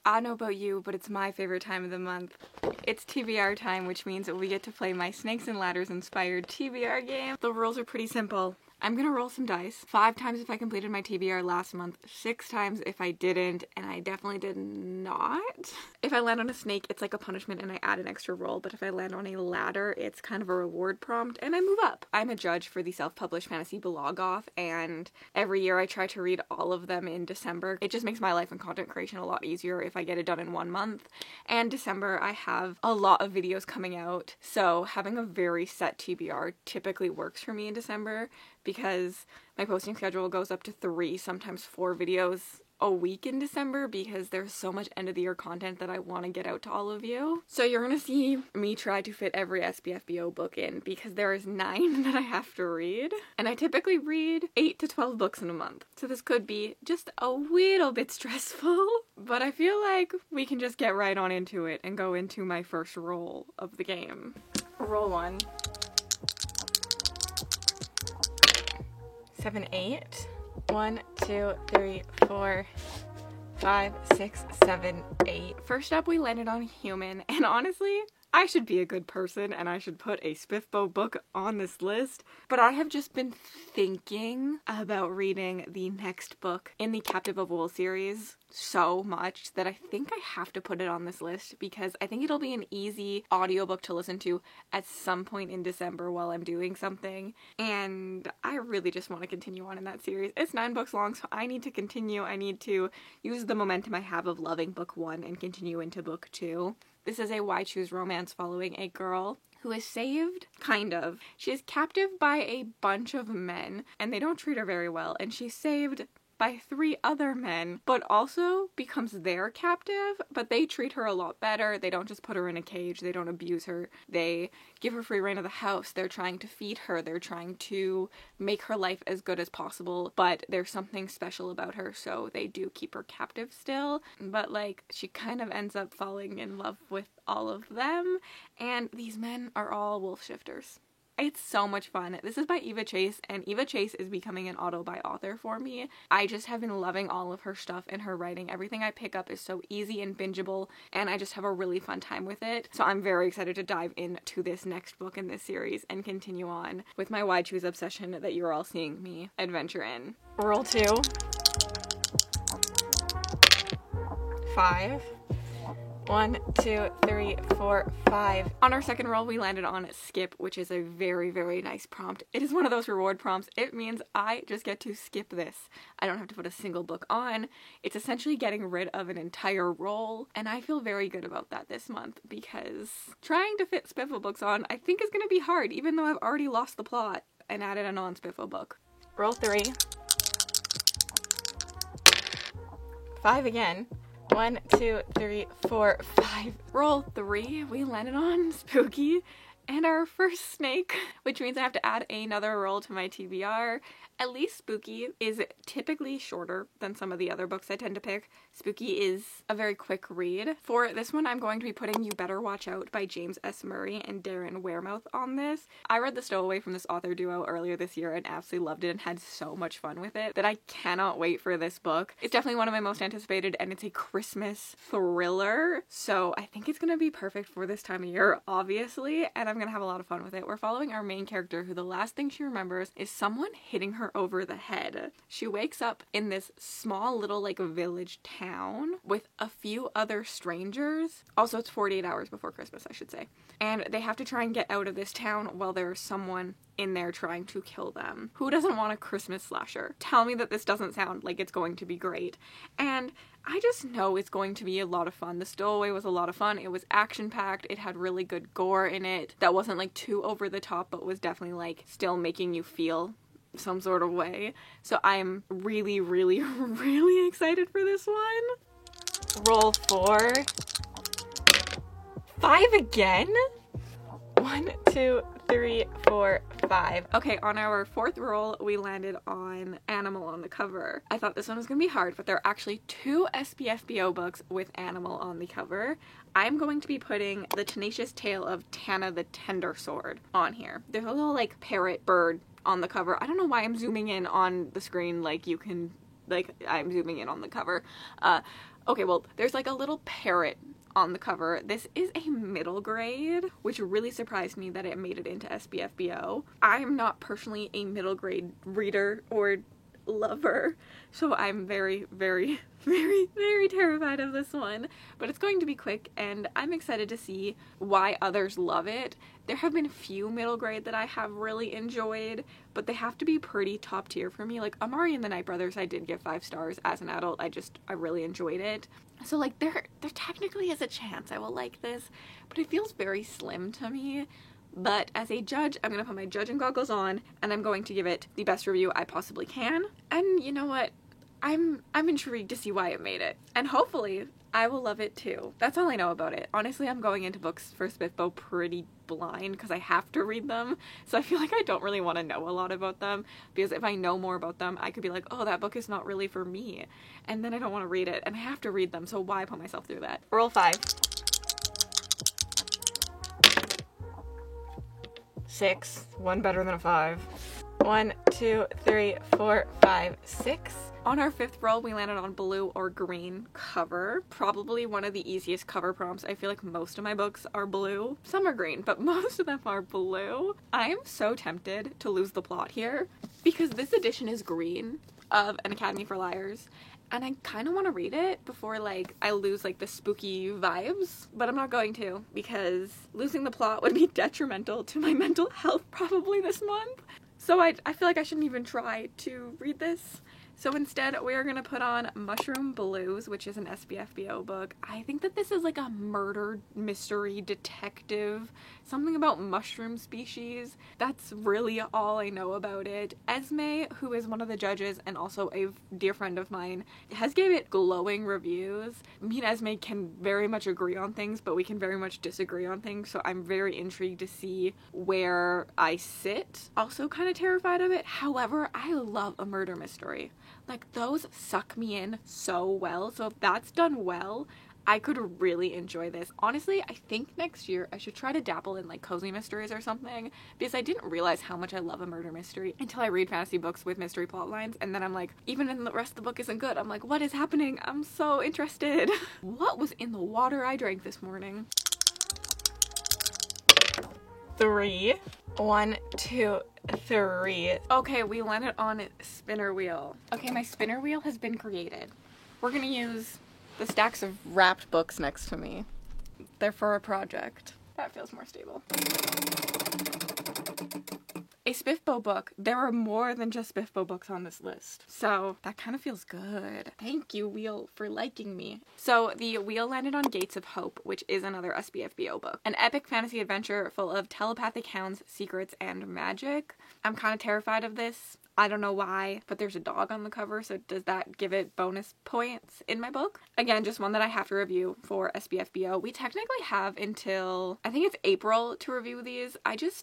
I don't know about you, but it's my favorite time of the month. It's TBR time, which means that we get to play my Snakes and Ladders inspired TBR game. The rules are pretty simple. I'm gonna roll some dice. 5 times if I completed my TBR last month, 6 times if I didn't, and I definitely did not. If I land on a snake, it's like a punishment and I add an extra roll, but if I land on a ladder, it's kind of a reward prompt and I move up. I'm a judge for the self-published fantasy blog off, and every year I try to read all of them in December. It just makes my life and content creation a lot easier if I get it done in 1 month. And December, I have a lot of videos coming out, so having a very set TBR typically works for me in December, because my posting schedule goes up to 3, sometimes 4 videos a week in December, because there's so much end of the year content that I want to get out to all of you. So you're gonna see me try to fit every SBFBO book in, because there is 9 that I have to read, and I typically read 8 to 12 books in a month. So this could be just a little bit stressful, but I feel like we can just get right on into it and go into my first roll of the game. Roll 1. 7, 8. 1, 2, 3, 4, 5, 6, 7, 8. First up, we landed on human, and honestly, I should be a good person and I should put a SBFBO book on this list, but I have just been thinking about reading the next book in the Captive of Wool series so much that I think I have to put it on this list, because I think it'll be an easy audiobook to listen to at some point in December while I'm doing something, and I really just want to continue on in that series. It's 9 books long, so I need to continue. I need to use the momentum I have of loving book 1 and continue into book 2. This is a Why Choose romance following a girl who is saved, kind of. She is captive by a bunch of men, and they don't treat her very well, and she's saved by 3 other men, but also becomes their captive, but they treat her a lot better. They don't just put her in a cage, they don't abuse her, they give her free reign of the house, they're trying to feed her, they're trying to make her life as good as possible, but there's something special about her, so they do keep her captive still, but like, she kind of ends up falling in love with all of them, and these men are all wolf shifters. It's so much fun. This is by Eva Chase, and Eva Chase is becoming an auto-buy author for me. I just have been loving all of her stuff and her writing. Everything I pick up is so easy and bingeable, and I just have a really fun time with it. So I'm very excited to dive into this next book in this series and continue on with my Why Choose obsession that you're all seeing me adventure in. Roll 2. 5. 1, 2, 3, 4, 5. On our second roll, we landed on skip, which is a very, very nice prompt. It is one of those reward prompts. It means I just get to skip this. I don't have to put a single book on. It's essentially getting rid of an entire roll, and I feel very good about that this month, because trying to fit SBFBO books on, I think is going to be hard, even though I've already lost the plot and added a non-SBFBO book. Roll 3. 5 again. 1, 2, 3, 4, 5. Roll 3. We landed on spooky and our first snake, which means I have to add another roll to my TBR. At least Spooky is typically shorter than some of the other books I tend to pick. Spooky is a very quick read. For this one, I'm going to be putting You Better Watch Out by James S. Murray and Darren Wearmouth on this. I read The Stowaway from this author duo earlier this year and absolutely loved it and had so much fun with it that I cannot wait for this book. It's definitely one of my most anticipated, and it's a Christmas thriller, so I think it's gonna be perfect for this time of year, obviously, and I'm gonna have a lot of fun with it. We're following our main character, who the last thing she remembers is someone hitting her over the head. She wakes up in this small little like village town with a few other strangers. Also, it's 48 hours before Christmas, I should say. And they have to try and get out of this town while there's someone in there trying to kill them. Who doesn't want a Christmas slasher? Tell me that this doesn't sound like it's going to be great. And I just know it's going to be a lot of fun. The Stowaway was a lot of fun. It was action-packed. It had really good gore in it that wasn't like too over the top, but was definitely like still making you feel some sort of way. So I'm really, really, really excited for this one. Roll 4. 5 again? 1, 2, 3, 4, 5. Okay, on our 4th roll, we landed on Animal on the cover. I thought this one was gonna be hard, but there are actually 2 SBFBO books with Animal on the cover. I'm going to be putting The Tenacious Tale of Tana the Tender Sword on here. There's a little like parrot bird on the cover. I don't know why I'm zooming in on the screen like you can, like I'm zooming in on the cover. Okay, well, there's like a little parrot on the cover. This is a middle grade, which really surprised me that it made it into SBFBO. I'm not personally a middle grade reader or lover, so I'm very, very, very, very terrified of this one, but it's going to be quick and I'm excited to see why others love it. There have been a few middle grade that I have really enjoyed, but they have to be pretty top tier for me. Like Amari and the Night Brothers, I did give 5 stars as an adult. I really enjoyed it. So like there technically is a chance I will like this, but it feels very slim to me. But as a judge, I'm gonna put my judging goggles on and I'm going to give it the best review I possibly can. And you know what? I'm intrigued to see why it made it. And hopefully I will love it too. That's all I know about it. Honestly, I'm going into books for SPFBO pretty blind because I have to read them. So I feel like I don't really want to know a lot about them, because if I know more about them, I could be like, oh, that book is not really for me. And then I don't want to read it and I have to read them. So why put myself through that? Roll 5. 6. One better than a 5. 1, 2, 3, 4, 5, 6. On our 5th roll, we landed on blue or green cover. Probably one of the easiest cover prompts. I feel like most of my books are blue. Some are green, but most of them are blue. I am so tempted to lose the plot here because this edition is green of An Academy for Liars. And I kind of want to read it before like I lose like the spooky vibes, but I'm not going to because losing the plot would be detrimental to my mental health probably this month. So I feel like I shouldn't even try to read this. So instead, we are going to put on Mushroom Blues, which is an SBFBO book. I think that this is like a murder mystery detective, something about mushroom species. That's really all I know about it. Esme, who is one of the judges and also a dear friend of mine, has gave it glowing reviews. Me and Esme can very much agree on things, but we can very much disagree on things, so I'm very intrigued to see where I sit. Also kind of terrified of it. However, I love a murder mystery. Like, those suck me in so well, so if that's done well, I could really enjoy this. Honestly, I think next year I should try to dabble in like cozy mysteries or something, because I didn't realize how much I love a murder mystery until I read fantasy books with mystery plot lines, and then I'm like, even if the rest of the book isn't good, I'm like, what is happening? I'm so interested. What was in the water I drank this morning? 3. 1, 2, 3. Okay, we landed on spinner wheel. Okay, my spinner wheel has been created. We're gonna use the stacks of wrapped books next to me. They're for a project. That feels more stable. A SPFBO book. There are more than just SPFBO books on this list, so that kind of feels good. Thank you, Wheel, for liking me. So the wheel landed on Gates of Hope, which is another SBFBO book. An epic fantasy adventure full of telepathic hounds, secrets, and magic. I'm kind of terrified of this. I don't know why, but there's a dog on the cover, so does that give it bonus points in my book? Again, just one that I have to review for SBFBO. We technically have until, I think it's April to review these.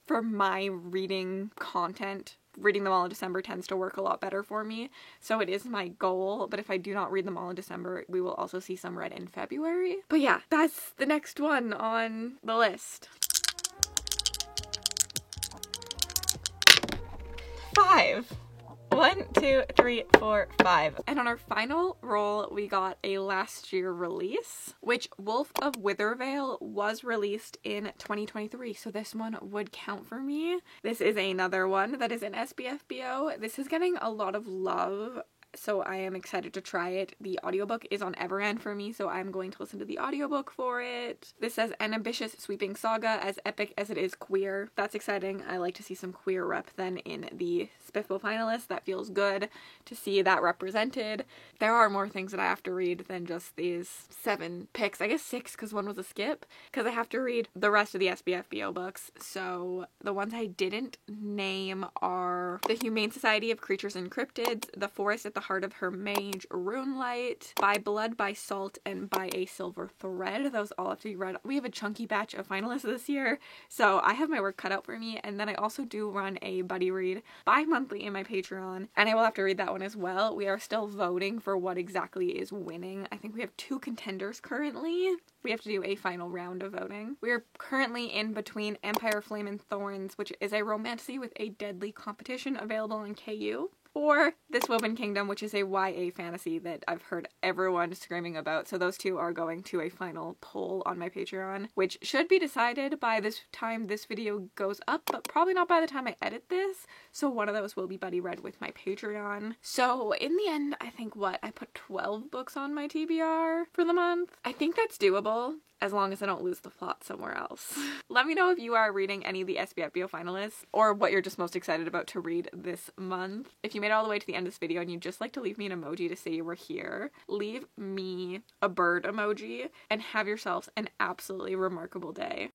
For my reading content, reading them all in December tends to work a lot better for me, so it is my goal, but if I do not read them all in December, we will also see some read in February. But yeah, that's the next one on the list. 5. 1, 2, 3, 4, 5. And on our final roll, we got a last year release, which Wolf of Withervale was released in 2023, so this one would count for me. This is another one that is in SBFBO. This is getting a lot of love, so I am excited to try it. The audiobook is on Everend for me, so I'm going to listen to the audiobook for it. This says, an ambitious sweeping saga, as epic as it is queer. That's exciting. I like to see some queer rep then in the SPFBO finalists. That feels good to see that represented. There are more things that I have to read than just these 7 picks. I guess 6 because one was a skip, because I have to read the rest of the SBFBO books. So the ones I didn't name are The Humane Society of Creatures and Cryptids, The Forest at the Heart of Her Mage, Runelight, By Blood, by Salt, and By a Silver Thread. Those all have to be read. We have a chunky batch of finalists this year, so I have my work cut out for me. And then I also do run a buddy read bi-monthly in my Patreon, and I will have to read that one as well. We are still voting for what exactly is winning. I think we have 2 contenders currently. We have to do a final round of voting. We are currently in between Empire, Flame, and Thorns, which is a romantasy with a deadly competition available on KU. or This Woven Kingdom, which is a YA fantasy that I've heard everyone screaming about. So those two are going to a final poll on my Patreon, which should be decided by this time this video goes up, but probably not by the time I edit this. So one of those will be buddy read with my Patreon. So in the end, I think I put 12 books on my TBR for the month. I think that's doable, as long as I don't lose the plot somewhere else. Let me know if you are reading any of the SBFBO finalists, or what you're just most excited about to read this month. If you made it all the way to the end of this video and you'd just like to leave me an emoji to say you were here, leave me a bird emoji, and have yourselves an absolutely remarkable day.